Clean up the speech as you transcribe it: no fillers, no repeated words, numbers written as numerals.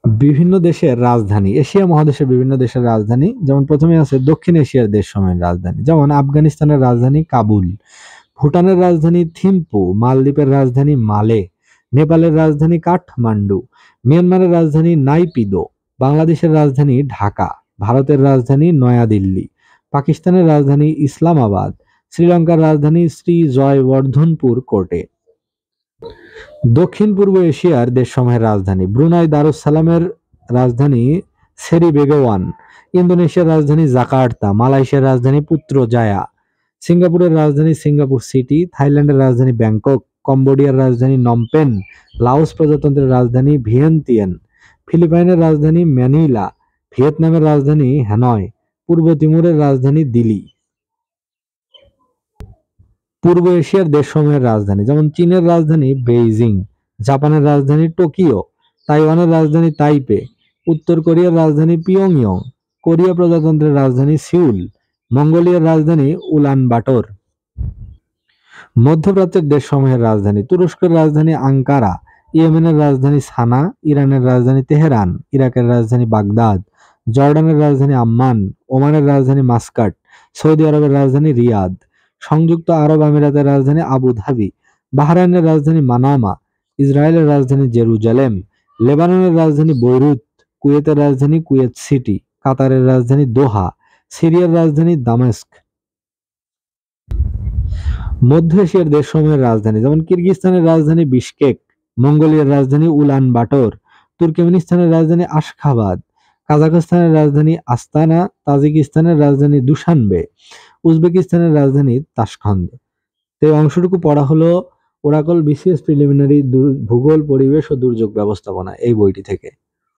বিভিন্ন দেশের রাজধানী, এশিয়া মহাদেশের বিভিন্ন দেশের রাজধানী, যেমন প্রথমে আছে দক্ষিণ এশিয়ার দেশসমূহের রাজধানী, যেমন আফগানিস্তানের রাজধানী কাবুল, ভুটানের রাজধানী থিম্পু, মালদ্বীপের রাজধানী মালে, নেপালের রাজধানী কাঠমান্ডু, মিয়ানমারের রাজধানী নাইপিদো, বাংলাদেশের রাজধানী ঢাকা, ভারতের রাজধানী নয়াদিল্লি, পাকিস্তানের রাজধানী ইসলামাবাদ, শ্রীলঙ্কার রাজধানী শ্রী জয়বর্ধনপুর কোটে। দক্ষিণ পূর্ব এশিয়ার দেশসমূহের রাজধানী, ব্রুনাই দারুস-সালামের রাজধানী সেরি বেগাওয়ান, ইন্দোনেশিয়ার রাজধানী জাকার্তা, মালয়েশিয়ার রাজধানী পুত্রজায়া, সিঙ্গাপুরের রাজধানী সিঙ্গাপুর সিটি, থাইল্যান্ডের রাজধানী ব্যাংকক, কম্বোডিয়ার রাজধানী নমপেন, লাওস প্রজাতন্ত্রের রাজধানী ভিয়েন্তিয়ান, ফিলিপাইনের রাজধানী ম্যানিলা, ভিয়েতনামের রাজধানী হ্যানয়, পূর্ব তিমুরের রাজধানী দিলি। পূর্ব এশিয়ার দেশসমূহের রাজধানী, যেমন চীনের রাজধানী বেইজিং, জাপানের রাজধানী টোকিও, তাইওয়ানের রাজধানী তাইপে, উত্তর কোরিয়ার রাজধানী পিয়ংইয়ং, কোরিয়া প্রজাতন্ত্রের রাজধানী সিউল, মঙ্গোলিয়ার রাজধানী উলানবাটর। মধ্যপ্রাচ্যের দেশসমূহের রাজধানী, তুরস্কের রাজধানী আঙ্কারা, ইয়েমেনের রাজধানী সানা, ইরানের রাজধানী তেহরান, ইরাকের রাজধানী বাগদাদ, জর্ডানের রাজধানী আম্মান, ওমানের রাজধানী মাস্কাট, সৌদি আরবের রাজধানী রিয়াদ, সংযুক্ত আরব আমিরাতের রাজধানী আবু ধাবি, বাহরাইনের রাজধানী মানামা, ইসরায়েলের রাজধানী জেরুজালেম, লেবাননের রাজধানী বৈরুত, কুয়েতের রাজধানী কুয়েত সিটি, কাতারের রাজধানী দোহা, সিরিয়ার রাজধানী দামেস্ক। মধ্য এশিয়ার দেশসমূহের রাজধানী, যেমন কিরগিজস্তানের রাজধানী বিশকেক, মঙ্গোলিয়ার রাজধানী উলান বাটর, তুর্কমেনিস্তানের রাজধানী আশখাবাদ, কাজাখস্তানের রাজধানী আস্তানা, তাজিকিস্তানের রাজধানী দুশানবে, উজবেকিস্তানের রাজধানী তাশখন্দ। তো এই অংশটুকু পড়া হলো ওরাকল বিসিএস প্রিলিমিনারি ভূগোল, পরিবেশ ও দুর্যোগ ব্যবস্থাপনা এই বইটি থেকে।